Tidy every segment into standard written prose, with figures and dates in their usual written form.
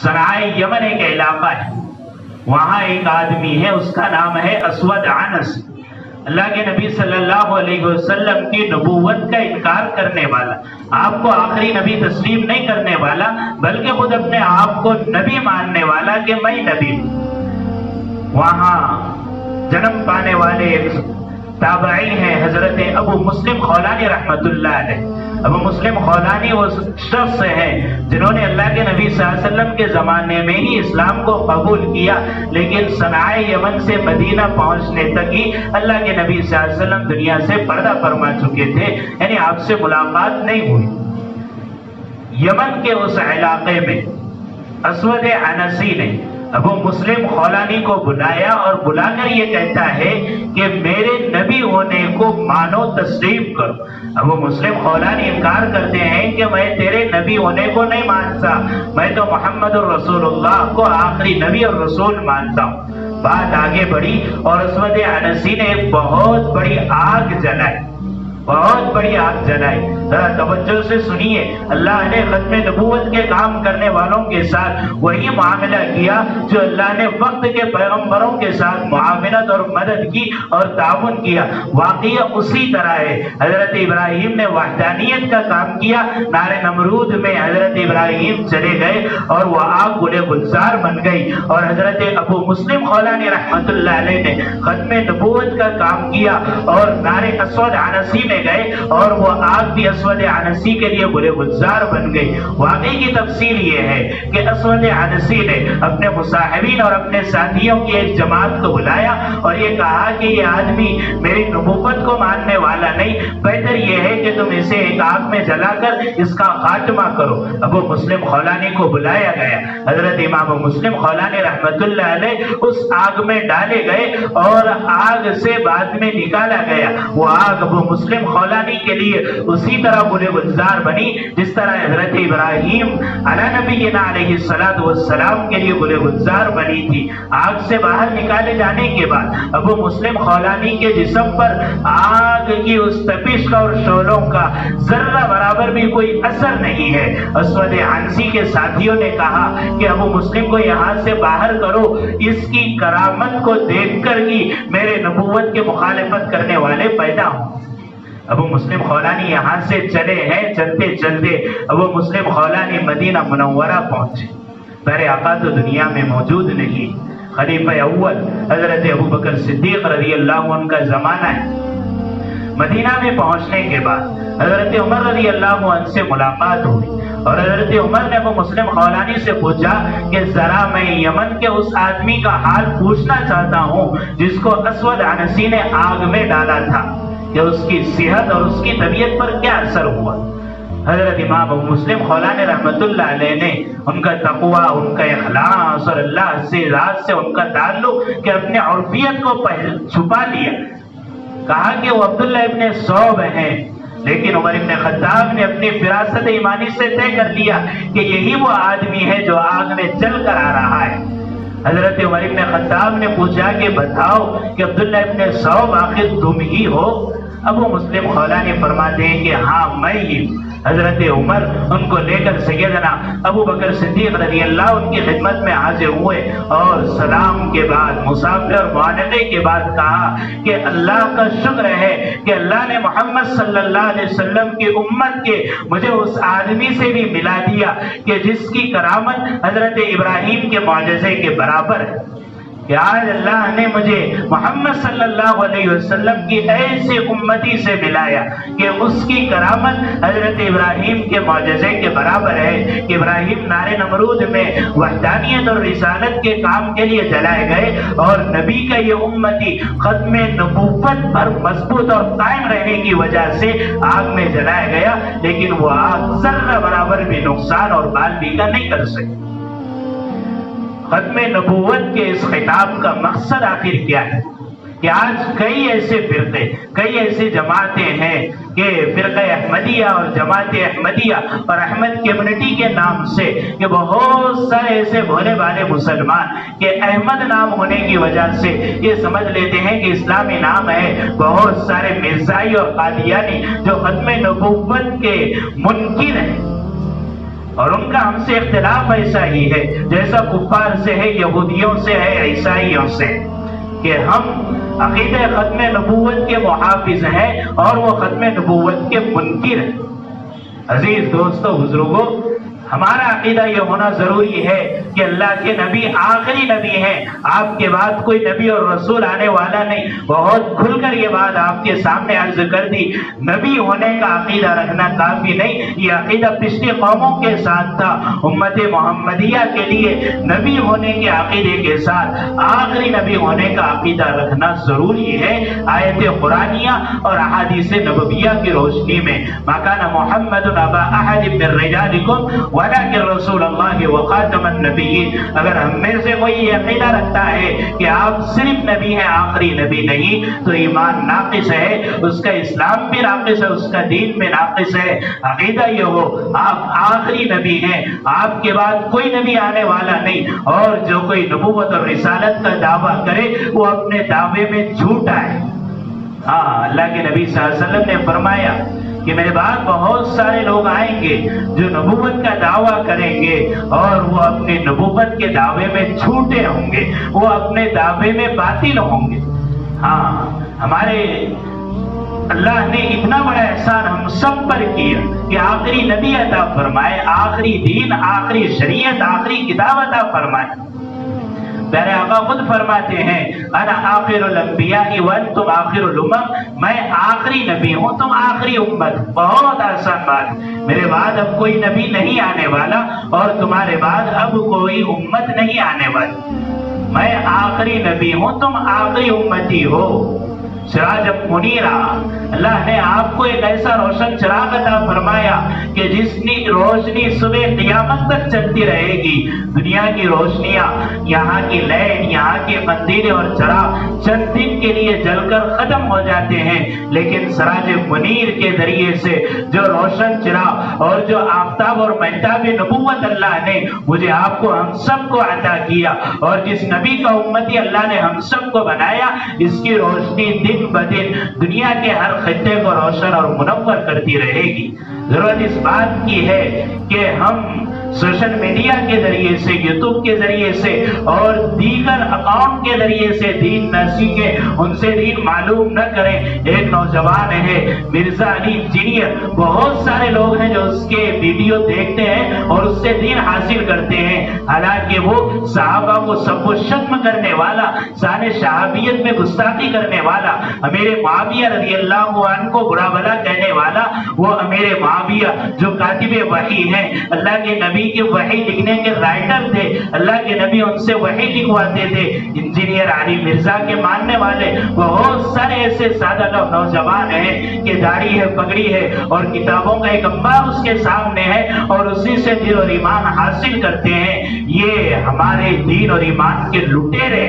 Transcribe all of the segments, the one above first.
صنعاء یمن ایک علاقہ ہے، وہاں ایک آدمی ہے، اس کا نام ہے اسود عنسی۔ اللہ کے نبی صلی اللہ علیہ وسلم کی نبوت کا انکار کرنے والا، آپ کو آخری نبی تسلیم نہیں کرنے والا، بلکہ خود اپنے آپ کو نبی ماننے والا کہ میں نبی ہوں۔ وہاں جنم پانے والے تابعی ہیں حضرت ابو مسلم خولانی رحمت اللہ علیہ۔ ابو مسلم خولانی وہ شخص ہیں جنہوں نے اللہ کے نبی صلی اللہ علیہ وسلم کے زمانے میں ہی اسلام کو قبول کیا، لیکن صنعاء یمن سے مدینہ پہنچنے تک ہی اللہ کے نبی صلی اللہ علیہ وسلم دنیا سے پردہ فرما چکے تھے، یعنی آپ سے ملاقات نہیں ہوئی۔ یمن کے اس علاقے میں اسود عنسی نے ابو مسلم خولانی کو بلایا اور بلا کر یہ کہتا ہے کہ میرے نبی ہونے کو مانو، تسلیم کرو۔ ابو مسلم خولانی انکار کرتے ہیں کہ میں تیرے نبی ہونے کو نہیں مانتا، میں تو محمد الرسول اللہ کو آخری نبی اور رسول مانتا ہوں۔ بات آگے بڑھی اور اسود عنسی نے ایک بہت بڑی آگ جلائی، بہت بڑی آگ جلائی۔ ذرا توجہ سے سنیے، اللہ نے ختم نبوت کے کام کرنے والوں کے ساتھ وہی معاملہ کیا جو اللہ نے وقت کے پیغمبروں کے ساتھ معاونت اور مدد کی اور تعاون کیا۔ واقعہ اسی طرح ہے۔ حضرت ابراہیم نے وحدانیت کا کام کیا، نار نمرود میں حضرت ابراہیم چلے گئے اور وہ آگ گلے گلزار بن گئی، اور حضرت ابو مسلم خولانی رحمت اللہ علیہ نے ختم نبوت کا کام کیا اور نار اسود عنسی میں گئے اور وہ آگ بھی اسود عنسی کے لیے گلے گلزار بن گئی۔ واقعی کی تفصیل یہ ہے کہ اسود عنسی نے اپنے مصاحبین اور اپنے ساتھیوں کی ایک جماعت کو بلایا اور یہ کہا کہ یہ آدمی میری نبوت کو ماننے والا نہیں، بہتر یہ ہے کہ تم اسے ایک آگ میں جلا کر اس کا خاتمہ کرو۔ ابو مسلم خولانی کو بلایا گیا، حضرت امام مسلم خولانی رحمت اللہ علیہ اس آگ میں ڈالے گئے اور آگ سے بعد میں نکالا گیا۔ وہ آگ ابو مسلم خولانی کے لیے اسی طرح گلے گلزار بنی جس طرح حضرت ابراہیم علی نبینا علیہ الصلوۃ والسلام کے لیے گلے گلزار بنی تھی۔ آگ سے باہر نکالے جانے کے بعد ابو مسلم خولانی کے جسم پر آگ کی اس تپش کا اور شعلوں کا ذرہ برابر بھی کوئی اثر نہیں ہے۔ اسود عنسی کے ساتھیوں نے کہا کہ ابو مسلم کو یہاں سے باہر کرو، اس کی کرامت کو دیکھ کر ہی میرے نبوت کے مخالفت کرنے والے پیدا ہوں۔ ابو مسلم خولانی یہاں سے چلے ہیں، چلتے چلتے ابو مسلم خولانی مدینہ منورہ پہنچے۔ میرے آقا تو دنیا میں موجود نہیں، خلیفہ اول حضرت ابو بکر صدیق رضی اللہ عنہ کا زمانہ ہے۔ مدینہ میں پہنچنے کے بعد حضرت عمر رضی اللہ عنہ سے ملاقات ہوئی اور حضرت عمر نے ابو مسلم خولانی سے پوچھا کہ ذرا میں یمن کے اس آدمی کا حال پوچھنا چاہتا ہوں جس کو اسود عنسی نے آگ میں ڈالا تھا، کہ اس کی صحت اور اس کی طبیعت پر کیا اثر ہوا۔ حضرت امام ابو مسلم خولانی رحمت اللہ علیہ نے ان کا تقوی، ان کا اخلاص اور اللہ سے ذات سے ان کا تعلق کہ اپنے عرفیت کو چھپا لیا، کہا کہ وہ عبداللہ ابن صوب ہیں، لیکن عمر ابن خطاب نے اپنی فراست ایمانی سے طے کر لیا کہ یہی وہ آدمی ہے جو آگ میں جل کر آ رہا ہے۔ حضرت عمر ابن خطاب نے پوچھا کہ بتاؤ کہ عبداللہ ابن صوب آخر تم ہی ہو؟ ابو مسلم خولانی فرماتے ہیں کہ ہاں میں ہی۔ حضرت عمر ان کو لے کر سیدنا ابو بکر صدیق رضی اللہ عنہ کی خدمت میں حاضر ہوئے اور سلام کے بعد مسافر اور معانقے کے بعد کہا کہ اللہ کا شکر ہے کہ اللہ نے محمد صلی اللہ علیہ وسلم کی امت کے مجھے اس آدمی سے بھی ملا دیا کہ جس کی کرامت حضرت ابراہیم کے معجزے کے برابر ہے، کہ آج اللہ نے مجھے محمد صلی اللہ علیہ وسلم کی ایسے امتی سے ملایا کہ اس کی کرامت حضرت ابراہیم کے معجزے کے برابر ہے کہ ابراہیم نار نمرود میں وحدانیت اور رسالت کے کام کے لیے جلائے گئے اور نبی کا یہ امتی ختم نبوت پر مضبوط اور قائم رہنے کی وجہ سے آگ میں جلایا گیا، لیکن وہ آگ ذرہ برابر بھی نقصان اور بال بھی کا نہیں کر سکتی۔ ختم نبوت کے اس خطاب کا مقصد آخر کیا ہے کہ آج کئی ایسے فرقے، کئی ایسی جماعتیں ہیں کہ فرقہ احمدیہ اور جماعت احمدیہ اور احمد کمیونٹی کے نام سے کہ بہت سارے ایسے بھولے بھالے مسلمان کہ احمد نام ہونے کی وجہ سے یہ سمجھ لیتے ہیں کہ اسلامی نام ہے۔ بہت سارے مرزائی اور قادیانی جو ختم نبوت کے منکر ہیں، اور ان کا ہم سے اختلاف ایسا ہی ہے جیسا کفار سے ہے، یہودیوں سے ہے، عیسائیوں سے، کہ ہم عقیدہ ختم نبوت کے محافظ ہیں اور وہ ختم نبوت کے منکر ہیں۔ عزیز دوستو، بزرگوں، ہمارا عقیدہ یہ ہونا ضروری ہے کہ اللہ کے نبی آخری نبی ہیں، آپ کے بعد کوئی نبی اور رسول آنے والا نہیں۔ بہت کھل کر یہ بات آپ کے سامنے عرض کر دی۔ نبی ہونے کا عقیدہ رکھنا کافی نہیں، یہ عقیدہ پچھلی قوموں کے ساتھ تھا۔ امت محمدیہ کے لیے نبی ہونے کے عقیدے کے ساتھ آخری نبی ہونے کا عقیدہ رکھنا ضروری ہے۔ آیت قرآنیہ اور احادیث نبویہ کی روشنی میں ما کان محمد ابا احد من رجالکم ولیکن رسول اللہ وخاتم النبیین، اگر ہم میں سے کوئی یہ عقیدہ رکھتا ہے کہ آپ صرف نبی ہیں، آخری نبی نہیں، تو ایمان ناقص ہے، اس کا اسلام بھی ناقص ہے، اس کا دین بھی ناقص ہے۔ عقیدہ یہ ہو آپ آخری نبی ہیں، آپ کے بعد کوئی نبی آنے والا نہیں، اور جو کوئی نبوت اور رسالت کا دعویٰ کرے وہ اپنے دعوے میں جھوٹا ہے۔ ہاں، اللہ کے نبی صلی اللہ علیہ وسلم نے فرمایا کہ میرے بعد بہت سارے لوگ آئیں گے جو نبوت کا دعویٰ کریں گے اور وہ اپنے نبوت کے دعوے میں جھوٹے ہوں گے، وہ اپنے دعوے میں باطل ہوں گے۔ ہاں، ہمارے اللہ نے اتنا بڑا احسان ہم سب پر کیا کہ آخری نبی عطا فرمائے، آخری دین، آخری شریعت، آخری کتاب عطا فرمائے۔ پیارے آقا خود فرماتے ہیں انا آخر الانبیاء وانتم آخر الامم، میں آخری نبی ہوں، تم آخری امت۔ بہت آسان بات، میرے بعد اب کوئی نبی نہیں آنے والا اور تمہارے بعد اب کوئی امت نہیں آنے والی، میں آخری نبی ہوں، تم آخری امتی ہو۔ سراج منیرہ، اللہ نے آپ کو ایک ایسا روشن چراغ عطا فرمایا کہ جس کی روشنی صبح قیامت تک چلتی رہے گی۔ دنیا کی روشنیاں، یہاں کی لائٹ، یہاں کے مندر اور چراغ چند دن کے لیے جل کر ختم ہو جاتے ہیں، لیکن سراج منیر کے ذریعے سے جو روشن چراغ اور جو آفتاب اور مہتاب نبوت اللہ نے مجھے، آپ کو، ہم سب کو عطا کیا، اور جس نبی کا امتی اللہ نے ہم سب کو بنایا، اس کی روشنی دن بدن دنیا کے ہر خطے کو روشن اور منور کرتی رہے گی۔ ضرورت اس بات کی ہے کہ ہم سوشل میڈیا کے ذریعے سے، یوٹیوب کے ذریعے سے اور دیگر اکاؤنٹ کے ذریعے سے دین نہ سیکھیں، ان سے دین معلوم نہ کریں۔ ایک نوجوان ہے مرزا علی انجینئر، بہت سارے لوگ ہیں جو اس کے ویڈیو دیکھتے ہیں اور اس سے دین حاصل کرتے ہیں، حالانکہ وہ صحابہ کو سب و شتم کرنے والا، شان صحابیت میں گستاخی کرنے والا، امیر معاویہ رضی اللہ عنہ کو برا بھلا کہنے والا، وہ امیر معاویہ جو کاتب وحی ہیں، اللہ کے نبی کے وحی لکھنے کے رائٹر تھے، اللہ کے نبی ان سے وحی لکھواتے تھے۔ انجینئر علی مرزا کے ماننے والے بہت سارے ایسے سادہ نوجوان ہیں کہ داڑھی ہے، پگڑی ہے اور کتابوں کا ایک انبار اس کے سامنے ہے اور اسی سے دین اور ایمان حاصل کرتے ہیں۔ یہ ہمارے دین اور ایمان کے لٹیرے،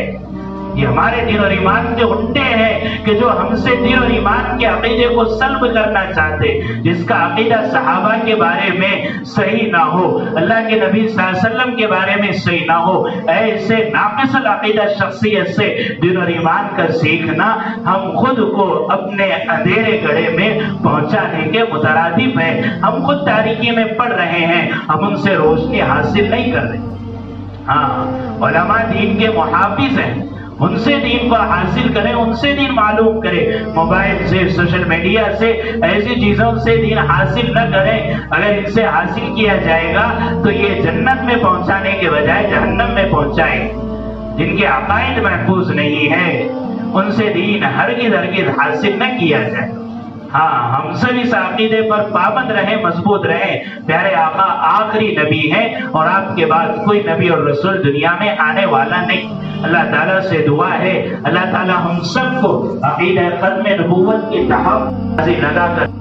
یہ ہمارے دین اور ایمان کے غنڈے ہیں کہ جو ہم سے دین اور ایمان کے عقیدے کو سلب کرنا چاہتے، جس کا عقیدہ صحابہ کے بارے میں صحیح نہ ہو، اللہ کے نبی صلی اللہ علیہ وسلم کے بارے میں صحیح نہ ہو، ایسے ناقص العقیدہ شخصیت سے دین اور ایمان کا سیکھنا ہم خود کو اپنے اندھیرے گڑھے میں پہنچانے کے مترادف ہے۔ ہم خود تاریکی میں پڑھ رہے ہیں، ہم ان سے روشنی حاصل نہیں کر رہے۔ ہاں، علماء دین کے محافظ ہیں، ان سے دین کو حاصل کریں، ان سے دین معلوم کریں، موبائل سے، سوشل میڈیا سے، ایسی چیزوں سے دین حاصل نہ کریں۔ اگر ان سے حاصل کیا جائے گا تو یہ جنت میں پہنچانے کے بجائے جہنم میں پہنچائے۔ جن کے عقائد محفوظ نہیں ہے ان سے دین ہرگز حاصل نہ کیا جائے۔ ہاں، ہم سب اس عقیدے پر پابند رہیں، مضبوط رہیں۔ پیارے آقا آخری نبی ہیں اور آپ کے بعد کوئی نبی اور رسول دنیا میں آنے والا نہیں۔ اللہ تعالیٰ سے دعا ہے اللہ تعالیٰ ہم سب کو عقیدہ ختم نبوت کی تحقیق ادا کر